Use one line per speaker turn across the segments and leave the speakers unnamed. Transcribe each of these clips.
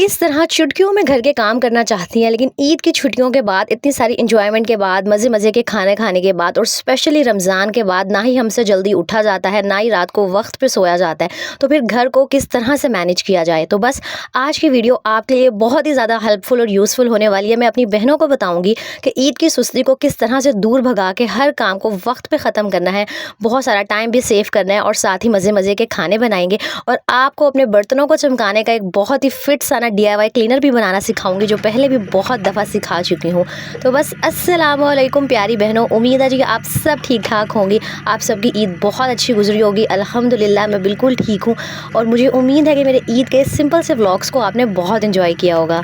इस तरह चुटकियों में घर के काम करना चाहती हैं, लेकिन ईद की छुट्टियों के बाद इतनी सारी एंजॉयमेंट के बाद, मज़े मज़े के खाने खाने के बाद और स्पेशली रमज़ान के बाद ना ही हमसे जल्दी उठा जाता है, ना ही रात को वक्त पे सोया जाता है। तो फिर घर को किस तरह से मैनेज किया जाए, तो बस आज की वीडियो आपके लिए बहुत ही ज़्यादा हेल्पफुल और यूज़फुल होने वाली है। मैं अपनी बहनों को बताऊँगी कि ईद की सुस्ती को किस तरह से दूर भगा के हर काम को वक्त पे ख़त्म करना है, बहुत सारा टाइम भी सेव करना है और साथ ही मज़े मज़े के खाने बनाएंगे। और आपको अपने बर्तनों को चमकाने का एक बहुत ही फिट सा DIY क्लीनर भी बनाना सिखाऊंगी, जो पहले भी बहुत दफ़ा सिखा चुकी हूँ। तो बस अस्सलाम वालेकुम प्यारी बहनों, उम्मीद है जी आप सब ठीक ठाक होंगी। आप सबकी ईद बहुत अच्छी गुजरी होगी। अल्हम्दुलिल्लाह मैं बिल्कुल ठीक हूँ और मुझे उम्मीद है कि मेरे ईद के सिंपल से व्लॉग्स को आपने बहुत इन्जॉय किया होगा।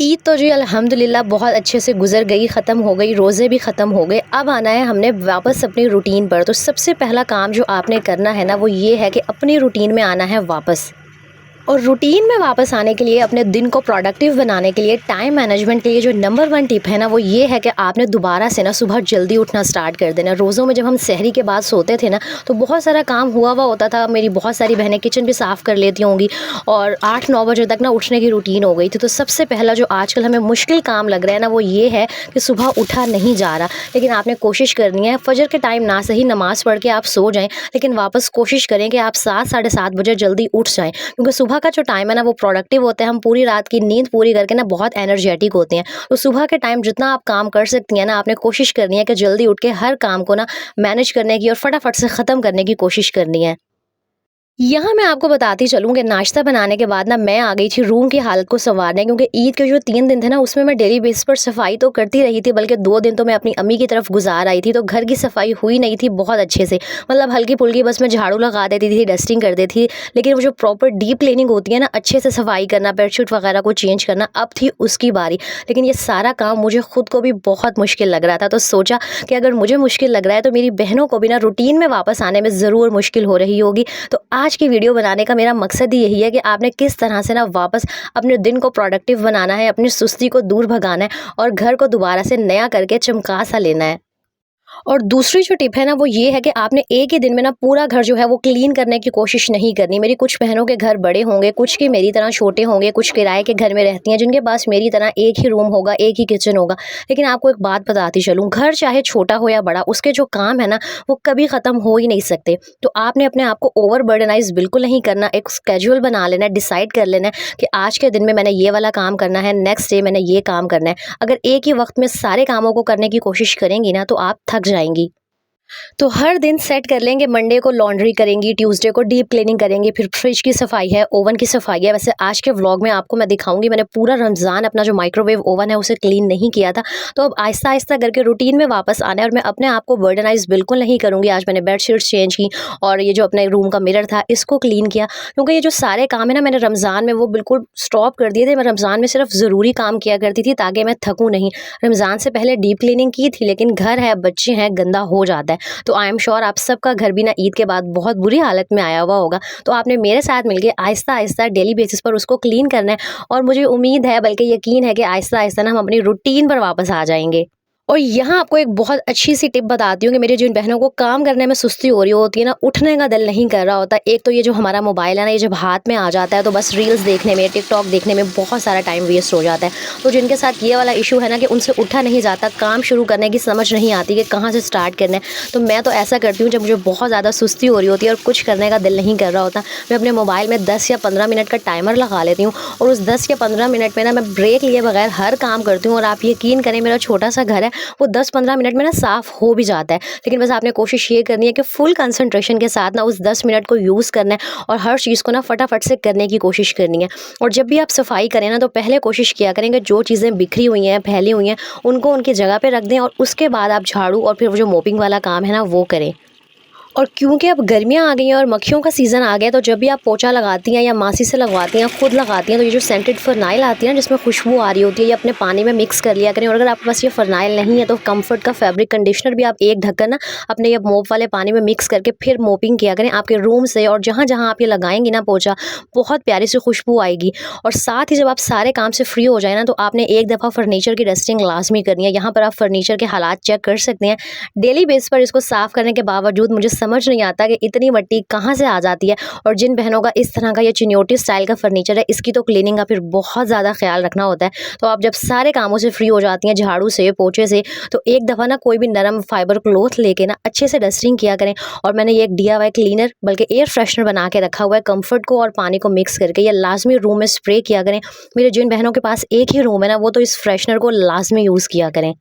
ईद तो जी अल्हम्दुलिल्लाह बहुत अच्छे से गुजर गई, ख़त्म हो गई, रोज़े भी ख़त्म हो गए। अब आना है हमने वापस अपनी रूटीन पर। तो सबसे पहला काम जो आपने करना है ना, वो ये है कि अपनी रूटीन में आना है वापस। और रूटीन में वापस आने के लिए, अपने दिन को प्रोडक्टिव बनाने के लिए, टाइम मैनेजमेंट के लिए जो नंबर 1 टिप है ना, वो ये है कि आपने दोबारा से ना सुबह जल्दी उठना स्टार्ट कर देना। रोज़ों में जब हम सहरी के बाद सोते थे ना, तो बहुत सारा काम हुआ होता था। मेरी बहुत सारी बहनें किचन भी साफ़ कर लेती होंगी और 8-9 बजे तक ना उठने की रूटीन हो गई थी। तो सबसे पहला जो आजकल हमें मुश्किल काम लग रहा है ना, वो ये है कि सुबह उठा नहीं जा रहा। लेकिन आपने कोशिश करनी है, फजर के टाइम ना सही नमाज़ पढ़ के आप सो जाएँ, लेकिन वापस कोशिश करें कि आप 7 साढ़े 7 बजे जल्दी उठ जाएँ, क्योंकि सुबह का जो टाइम है ना, वो प्रोडक्टिव होता है। हम पूरी रात की नींद पूरी करके ना बहुत एनर्जेटिक होते हैं। तो सुबह के टाइम जितना आप काम कर सकती हैं ना, आपने कोशिश करनी है कि जल्दी उठ के हर काम को ना मैनेज करने की और फटाफट से ख़त्म करने की कोशिश करनी है। यहाँ मैं आपको बताती चलूँ कि नाश्ता बनाने के बाद ना मैं आ गई थी रूम की हालत को संवारने, क्योंकि ईद के जो 3 दिन थे ना, उसमें मैं डेली बेसिस पर सफाई तो करती रही थी, बल्कि 2 दिन तो मैं अपनी अम्मी की तरफ गुजार आई थी। तो घर की सफाई हुई नहीं थी बहुत अच्छे से, मतलब हल्की फुल्की बस मैं झाड़ू लगा देती थी, डस्टिंग कर देती थी। लेकिन वो जो प्रॉपर डीप क्लीनिंग होती है ना, अच्छे से सफाई करना, बेडशीट वगैरह को चेंज करना, अब थी उसकी बारी। लेकिन ये सारा काम मुझे खुद को भी बहुत मुश्किल लग रहा था। तो सोचा कि अगर मुझे मुश्किल लग रहा है तो मेरी बहनों को भी ना रूटीन में वापस आने में ज़रूर मुश्किल हो रही होगी। तो आज की वीडियो बनाने का मेरा मकसद ही यही है कि आपने किस तरह से ना वापस अपने दिन को प्रोडक्टिव बनाना है, अपनी सुस्ती को दूर भगाना है और घर को दोबारा से नया करके चमका सा लेना है। और दूसरी जो टिप है ना, वो ये है कि आपने एक ही दिन में ना पूरा घर जो है वो क्लीन करने की कोशिश नहीं करनी। मेरी कुछ बहनों के घर बड़े होंगे, कुछ के मेरी तरह छोटे होंगे, कुछ किराए के घर में रहती हैं, जिनके पास मेरी तरह एक ही रूम होगा, एक ही किचन होगा। लेकिन आपको एक बात बताती चलूँ, घर चाहे छोटा हो या बड़ा, उसके जो काम है ना, वो कभी ख़त्म हो ही नहीं सकते। तो आपने अपने आप को ओवरबर्डनाइज बिल्कुल नहीं करना। एक स्केड्यूल बना लेना है, डिसाइड कर लेना है कि आज के दिन में मैंने ये वाला काम करना है, नेक्स्ट डे मैंने ये काम करना है। अगर एक ही वक्त में सारे कामों को करने की कोशिश करेंगी ना, तो आप थक जाएंगी। तो हर दिन सेट कर लेंगे, मंडे को लॉन्ड्री करेंगी, ट्यूसडे को डीप क्लीनिंग करेंगे, फिर फ्रिज की सफाई है, ओवन की सफाई है। वैसे आज के व्लॉग में आपको मैं दिखाऊंगी, मैंने पूरा रमज़ान अपना जो माइक्रोवेव ओवन है उसे क्लीन नहीं किया था। तो अब आहिस्ता आहिस्ता करके रूटीन में वापस आना है और मैं अपने आप को बर्डनाइज बिल्कुल नहीं करूँगी। आज मैंने बेडशीट्स चेंज की और ये जो अपने रूम का मिरर था इसको क्लीन किया, क्योंकि ये जो सारे काम है ना, मैंने रमज़ान में वो बिल्कुल स्टॉप कर दिए थे। मैं रमज़ान में सिर्फ ज़रूरी काम किया करती थी ताकि मैं थकूँ नहीं। रमज़ान से पहले डीप क्लीनिंग की थी, लेकिन घर है, बच्चे हैं, गंदा हो जाता है। तो आई एम श्योर आप सबका घर भी ना ईद के बाद बहुत बुरी हालत में आया हुआ होगा। तो आपने मेरे साथ मिलके आहिस्ता आहिस्ता डेली बेसिस पर उसको क्लीन करना है और मुझे उम्मीद है, बल्कि यकीन है कि आहिस्ता आहिस्ता ना हम अपनी रूटीन पर वापस आ जाएंगे। और यहाँ आपको एक बहुत अच्छी सी टिप बताती हूँ कि मेरी जिन बहनों को काम करने में सुस्ती हो रही होती है ना, उठने का दिल नहीं कर रहा होता। एक तो ये जो हमारा मोबाइल है ना, ये जब हाथ में आ जाता है तो बस रील्स देखने में, टिकटॉक देखने में बहुत सारा टाइम वेस्ट हो जाता है। तो जिनके साथ ये वाला इशू है ना कि उनसे उठा नहीं जाता, काम शुरू करने की समझ नहीं आती कि कहाँ से स्टार्ट करना है, तो मैं तो ऐसा करती हूँ, जब मुझे बहुत ज़्यादा सुस्ती हो रही होती है और कुछ करने का दिल नहीं कर रहा होता, मैं अपने मोबाइल में 10 या 15 मिनट का टाइमर लगा लेती हूँ और उस 10 या 15 मिनट में ना मैं ब्रेक लिए बगैर हर काम करती हूँ। और आप यकीन करें, मेरा छोटा सा घर है, वो 10-15 मिनट में ना साफ़ हो भी जाता है। लेकिन बस आपने कोशिश ये करनी है कि फुल कंसंट्रेशन के साथ ना उस 10 मिनट को यूज़ करना है और हर चीज़ को ना फटाफट से करने की कोशिश करनी है। और जब भी आप सफाई करें ना, तो पहले कोशिश किया करें कि जो चीज़ें बिखरी हुई हैं, फैली हुई हैं, उनको उनकी जगह पे रख दें और उसके बाद आप झाड़ू और फिर वो जो मोपिंग वाला काम है ना, वो करें। और क्योंकि अब गर्मियाँ आ गई हैं और मक्खियों का सीज़न आ गया, तो जब भी आप पोछा लगाती हैं या मासी से लगवाती हैं, खुद लगाती हैं, तो ये जो सेंटेड फ़रनाइल आती है ना, जिसमें खुशबू आ रही होती है, ये अपने पानी में मिक्स कर लिया करें। और अगर आपके पास ये फ़रनाइल नहीं है तो कम्फर्ट का फैब्रिक कंडीशनर भी आप एक ढक्कन ना अपने ये मोप वाले पानी में मिक्स करके फिर मोपिंग किया करें आपके रूम से। और जहाँ जहाँ आप ये लगाएंगी ना पोछा, बहुत प्यारी सी खुशबू आएगी। और साथ ही जब आप सारे काम से फ्री हो जाए ना, तो आपने एक दफ़ा फर्नीचर की डस्टिंग लाजमी करनी है। यहाँ पर आप फर्नीचर के हालात चेक कर सकते हैं। डेली बेस पर इसको साफ़ करने के बावजूद मुझे समझ नहीं आता कि इतनी मिट्टी कहाँ से आ जाती है। और जिन बहनों का इस तरह का ये चिन्योटी स्टाइल का फर्नीचर है, इसकी तो क्लीनिंग का फिर बहुत ज़्यादा ख्याल रखना होता है। तो आप जब सारे कामों से फ्री हो जाती हैं, झाड़ू से, पोछे से, तो एक दफ़ा ना कोई भी नरम फाइबर क्लॉथ लेके ना अच्छे से डस्टिंग किया करें। और मैंने ये एक DIY क्लीनर बल्कि एयर फ्रेशनर बना के रखा हुआ है। कम्फर्ट को और पानी को मिक्स करके ये लाजमी रूम में स्प्रे किया करें। मेरे जिन बहनों के पास एक ही रूम है ना, वो तो इस फ्रेशनर को लाजमी यूज़ किया करें।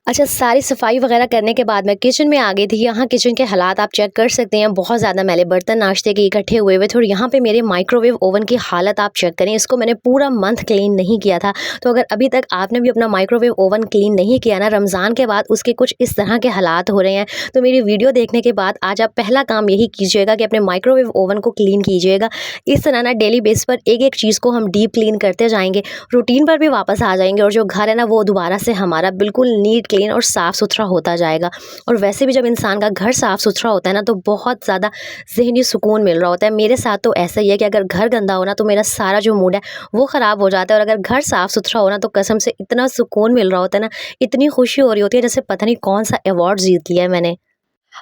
अच्छा, सारी सफाई वगैरह करने के बाद मैं किचन में आ गई थी। यहाँ किचन के हालात आप चेक कर सकते हैं, बहुत ज़्यादा मैले बर्तन नाश्ते के इकट्ठे हुए हुए थे। और यहाँ पे मेरे माइक्रोवेव ओवन की हालत आप चेक करें, इसको मैंने पूरा मंथ क्लीन नहीं किया था। तो अगर अभी तक आपने भी अपना माइक्रोवेव ओवन क्लीन नहीं किया ना, रमज़ान के बाद उसके कुछ इस तरह के हालात हो रहे हैं, तो मेरी वीडियो देखने के बाद आज आप पहला काम यही कीजिएगा कि अपने माइक्रोवेव ओवन को क्लीन कीजिएगा। इस तरह ना डेली बेस पर एक एक चीज़ को हम डीप क्लीन करते जाएंगे, रूटीन पर भी वापस आ जाएंगे, और जो घर है ना वो दोबारा से हमारा बिल्कुल नीट क्लीन और साफ़ सुथरा होता जाएगा। और वैसे भी जब इंसान का घर साफ़ सुथरा होता है ना, तो बहुत ज़्यादा ज़हनी सुकून मिल रहा होता है। मेरे साथ तो ऐसा ही है कि अगर घर गंदा हो ना, तो मेरा सारा जो मूड है वो ख़राब हो जाता है। और अगर घर साफ़ सुथरा हो ना, तो कसम से इतना सुकून मिल रहा होता है ना, इतनी खुशी हो रही होती है जैसे पता नहीं कौन सा अवार्ड जीत लिया है मैंने।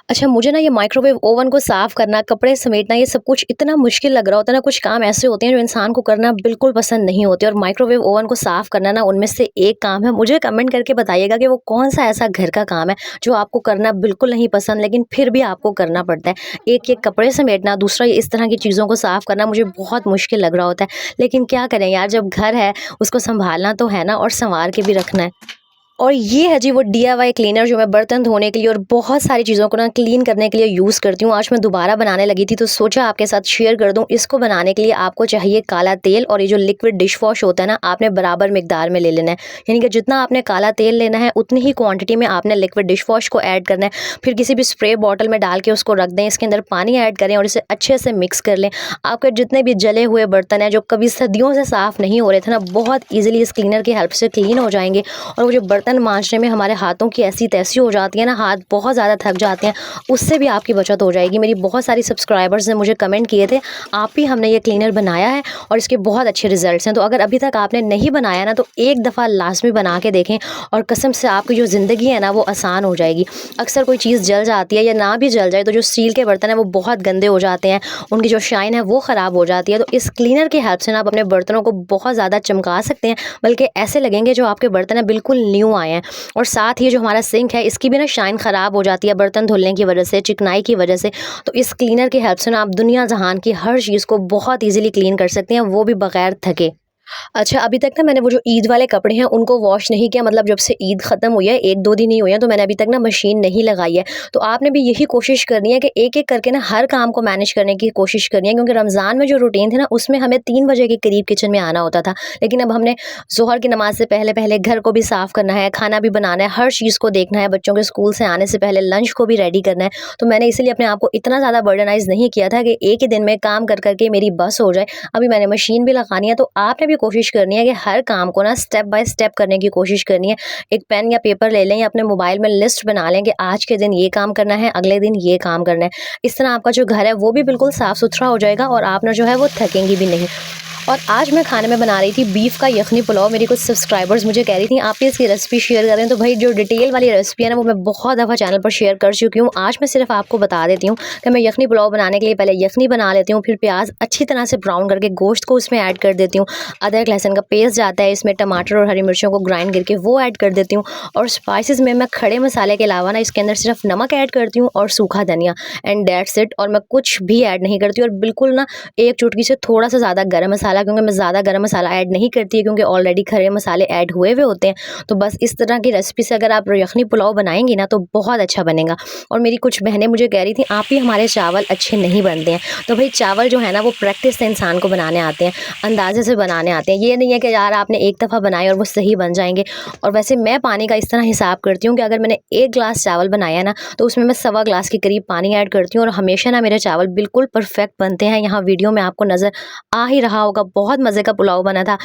अच्छा, मुझे ना ये माइक्रोवेव ओवन को साफ़ करना, कपड़े समेटना, ये सब कुछ इतना मुश्किल लग रहा होता है ना। कुछ काम ऐसे होते हैं जो इंसान को करना बिल्कुल पसंद नहीं होते, और माइक्रोवेव ओवन को साफ़ करना ना उनमें से एक काम है। मुझे कमेंट करके बताइएगा कि वो कौन-सा ऐसा घर का काम है जो आपको करना बिल्कुल नहीं पसंद, लेकिन फिर भी आपको करना पड़ता है। एक ये कपड़े समेटना, दूसरा ये इस तरह की चीज़ों को साफ़ करना मुझे बहुत मुश्किल लग रहा होता है। लेकिन क्या करें यार, जब घर है उसको सँभालना तो है ना, और सँवार के भी रखना है। और ये है जी वो DIY क्लीनर जो मैं बर्तन धोने के लिए और बहुत सारी चीज़ों को ना क्लीन करने के लिए यूज़ करती हूँ। आज मैं दोबारा बनाने लगी थी, तो सोचा आपके साथ शेयर कर दूँ। इसको बनाने के लिए आपको चाहिए काला तेल, और ये जो लिक्विड डिश वॉश होता है ना, आपने बराबर मिकदार में ले लेना है। यानी कि जितना आपने काला तेल लेना है उतनी ही क्वांटिटी में आपने लिक्विड डिश वॉश को ऐड करना है। फिर किसी भी स्प्रे बॉटल में डाल के उसको रख दें, इसके अंदर पानी ऐड करें और इसे अच्छे से मिक्स कर लें। आपके जितने भी जले हुए बर्तन हैं जो कभी सदियों से साफ़ नहीं हो रहे थे ना, बहुत ईजिली इस क्लीनर की हेल्प से क्लीन हो जाएंगे। और वो जो बर्तन मांजने में हमारे हाथों की ऐसी तैसी हो जाती है ना, हाथ बहुत ज़्यादा थक जाते हैं, उससे भी आपकी बचत हो जाएगी। मेरी बहुत सारी सब्सक्राइबर्स ने मुझे कमेंट किए थे, आप ही हमने ये क्लीनर बनाया है और इसके बहुत अच्छे रिजल्ट्स हैं। तो अगर अभी तक आपने नहीं बनाया ना, तो एक दफ़ा लाजमी बना के देखें, और कसम से आपकी जो ज़िंदगी है ना वो आसान हो जाएगी। अक्सर कोई चीज़ जल जाती है, या ना भी जल जाए तो जो स्टील के बर्तन हैं वो बहुत गंदे हो जाते हैं, उनकी जो शाइन है वो ख़राब हो जाती है। तो इस क्लीनर की हेल्प से ना आप अपने बर्तनों को बहुत ज़्यादा चमका सकते हैं, बल्कि ऐसे लगेंगे जो आपके बर्तन है बिल्कुल न्यू आए हैं। और साथ ही जो हमारा सिंक है, इसकी भी ना शाइन ख़राब हो जाती है बर्तन धुलने की वजह से, चिकनाई की वजह से। तो इस क्लीनर की हेल्प से ना आप दुनिया जहान की हर चीज़ को बहुत ईजिली क्लीन कर सकते हैं, वो भी बगैर थके। अच्छा, अभी तक ना मैंने वो जो ईद वाले कपड़े हैं उनको वॉश नहीं किया, मतलब जब से ईद ख़त्म हुई है 1-2 दिन ही हुए हैं, तो मैंने अभी तक ना मशीन नहीं लगाई है। तो आपने भी यही कोशिश करनी है कि एक-एक करके ना हर काम को मैनेज करने की कोशिश करनी है, क्योंकि रमज़ान में जो रूटीन थी ना, उसमें हमें 3 बजे के करीब किचन में आना होता था। लेकिन अब हमने ज़ोहर की नमाज़ से पहले-पहले घर को भी साफ़ करना है, खाना भी बनाना है, हर चीज़ को देखना है, बच्चों के स्कूल से आने से पहले लंच को भी रेडी करना है। तो मैंने इसीलिए अपने आप को इतना ज़्यादा बर्डनाइज़ नहीं किया था कि एक ही दिन में काम कर कर के मेरी बस हो जाए। अभी मैंने मशीन भी लगानी है, तो आपने भी कोशिश करनी है कि हर काम को ना स्टेप बाय स्टेप करने की कोशिश करनी है। एक पेन या पेपर ले लें, या अपने मोबाइल में लिस्ट बना लें कि आज के दिन ये काम करना है, अगले दिन ये काम करना है। इस तरह आपका जो घर है वो भी बिल्कुल साफ़ सुथरा हो जाएगा, और आप ना जो है वो थकेंगी भी नहीं। और आज मैं खाने में बना रही थी बीफ का यखनी पुलाव। मेरी कुछ सब्सक्राइबर्स मुझे कह रही थी आप भी इसकी रेसिपी शेयर करें, तो भाई जो डिटेल वाली रेसिपी है ना वो मैं बहुत दफ़ा चैनल पर शेयर कर चुकी हूँ। आज मैं सिर्फ आपको बता देती हूँ कि मैं यखनी पुलाव बनाने के लिए पहले यखनी बना लेती हूँ, फिर प्याज अच्छी तरह से ब्राउन करके गोश्त को उसमें ऐड कर देती हूँ। अदरक लहसुन का पेस्ट जाता है इसमें, टमाटर और हरी मिर्चों को ग्राइंड करके वो ऐड कर देती हूँ। और स्पाइसेस में मैं खड़े मसाले के अलावा ना इसके अंदर सिर्फ नमक ऐड करती हूँ और सूखा धनिया, एंड दैट्स इट। और मैं कुछ भी ऐड नहीं करती, और बिल्कुल ना एक चुटकी से थोड़ा सा ज़्यादा गरम मसाला, क्योंकि मैं ज़्यादा गरम मसाला ऐड नहीं करती है, क्योंकि ऑलरेडी खड़े मसाले ऐड हुए हुए होते हैं। तो बस इस तरह की रेसिपी से अगर आप यखनी पुलाव बनाएंगी ना, तो बहुत अच्छा बनेगा। और मेरी कुछ बहनें मुझे कह रही थी आप ही हमारे चावल अच्छे नहीं बनते हैं। तो भाई चावल जो है ना वो प्रैक्टिस से इंसान को बनाने आते हैं, अंदाजे से बनाने आते हैं। ये नहीं है कि यार आपने एक दफ़ा बनाए और वो सही बन जाएंगे। और वैसे मैं पानी का इस तरह हिसाब करती हूँ कि अगर मैंने 1 गिलास चावल बनाया ना, तो उसमें मैं 1.25 गिलास के करीब पानी ऐड करती हूँ, और हमेशा ना मेरे चावल बिल्कुल परफेक्ट बनते हैं। यहाँ वीडियो में आपको नज़र आ ही रहा होगा, बहुत मज़े का पुलाव बना था।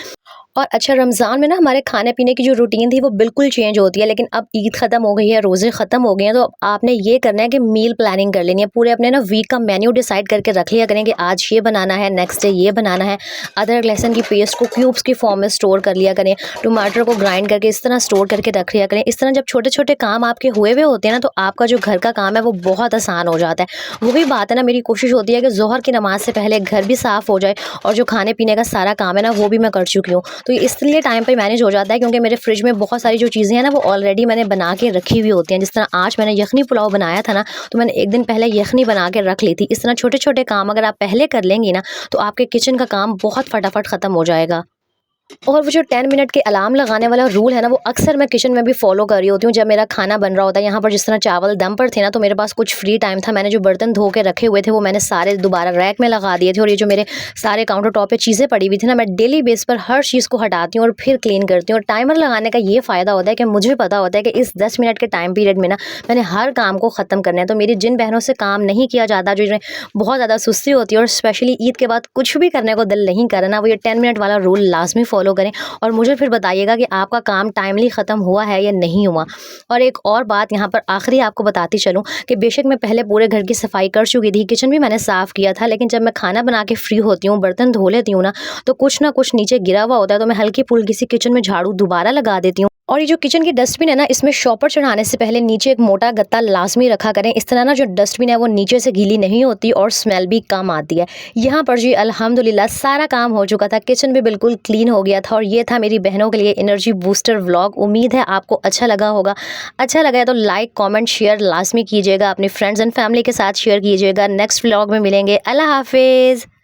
और अच्छा रमज़ान में ना हमारे खाने-पीने की जो रूटीन थी वो बिल्कुल चेंज होती है, लेकिन अब ईद ख़त्म हो गई है, रोज़े ख़त्म हो गए हैं, तो अब आपने ये करना है कि मील प्लानिंग कर लेनी है। पूरे अपने ना वीक का मेन्यू डिसाइड करके रख लिया करें कि आज ये बनाना है, नेक्स्ट डे ये बनाना है। अदरक, लहसुन की पेस्ट को क्यूब्स की फॉर्म में स्टोर कर लिया करें। टमाटर को ग्राइंड करके इस तरह स्टोर करके रख लिया करें। इस तरह जब छोटे-छोटे काम आपके हुए हुए होते हैं ना, तो आपका जो घर का काम है वो बहुत आसान हो जाता है। वही बात है ना, मेरी कोशिश होती है कि ज़ोहर की नमाज़ से पहले घर भी साफ़ हो जाए और जो खाने-पीने का सारा काम है ना, वो भी मैं कर चुकी हूँ। तो इसलिए टाइम पे मैनेज हो जाता है, क्योंकि मेरे फ्रिज में बहुत सारी जो चीज़ें हैं ना वो ऑलरेडी मैंने बना के रखी हुई होती हैं। जिस तरह आज मैंने यखनी पुलाव बनाया था ना, तो मैंने एक दिन पहले यखनी बना के रख ली थी। इस तरह छोटे-छोटे काम अगर आप पहले कर लेंगी ना, तो आपके किचन का काम बहुत फटाफट ख़त्म हो जाएगा। और वो जो 10 मिनट के अलार्म लगाने वाला रूल है ना, वो अक्सर मैं किचन में भी फ़ॉलो कर रही होती हूँ जब मेरा खाना बन रहा होता है। यहाँ पर जिस तरह चावल दम पर थे ना, तो मेरे पास कुछ फ्री टाइम था। मैंने जो बर्तन धो के रखे हुए थे वो मैंने सारे दोबारा रैक में लगा दिए थे, और ये जो मेरे सारे काउंटर टॉप पे चीज़ें पड़ी हुई थी ना, मैं डेली बेस पर हर चीज़ को हटाती हूँ और फिर क्लीन करती हूँ। और टाइमर लगाने का ये फ़ायदा होता है कि मुझे पता होता है कि इस 10 मिनट के टाइम पीरियड में ना मैंने हर काम को ख़त्म करना है। तो मेरी जिन बहनों से काम नहीं किया जाता, जो जिन्हें बहुत ज़्यादा सुस्ती होती है और स्पेशली ईद के बाद कुछ भी करने को दिल नहीं कर रहा ना, वो ये 10 मिनट वाला रूल लाज़मी फ़ॉलो करें और मुझे फिर बताइएगा कि आपका काम टाइमली ख़त्म हुआ है या नहीं हुआ। और एक और बात यहाँ पर आखिरी आपको बताती चलूँ कि बेशक मैं पहले पूरे घर की सफाई कर चुकी थी, किचन भी मैंने साफ़ किया था, लेकिन जब मैं खाना बना के फ्री होती हूँ, बर्तन धो लेती हूँ ना कुछ नीचे गिरा हुआ होता है, तो मैं हल्की-फुल्की सी किचन में झाड़ू दोबारा लगा देती हूँ। और ये जो किचन की डस्टबिन है ना, इसमें शॉपर चढ़ाने से पहले नीचे एक मोटा गत्ता लाज़मी रखा करें। इस तरह ना जो डस्टबिन है वो नीचे से गीली नहीं होती और स्मेल भी कम आती है। यहाँ पर जी अल्हम्दुलिल्लाह सारा काम हो चुका था, किचन भी बिल्कुल क्लीन हो गया था, और ये था मेरी बहनों के लिए एनर्जी बूस्टर व्लॉग। उम्मीद है आपको अच्छा लगा होगा। अच्छा लगा है तो लाइक, कमेंट, शेयर लाज़मी कीजिएगा। अपने फ्रेंड्स एंड फैमिली के साथ शेयर कीजिएगा। नेक्स्ट व्लॉग में मिलेंगे। अल्लाह हाफ़िज़।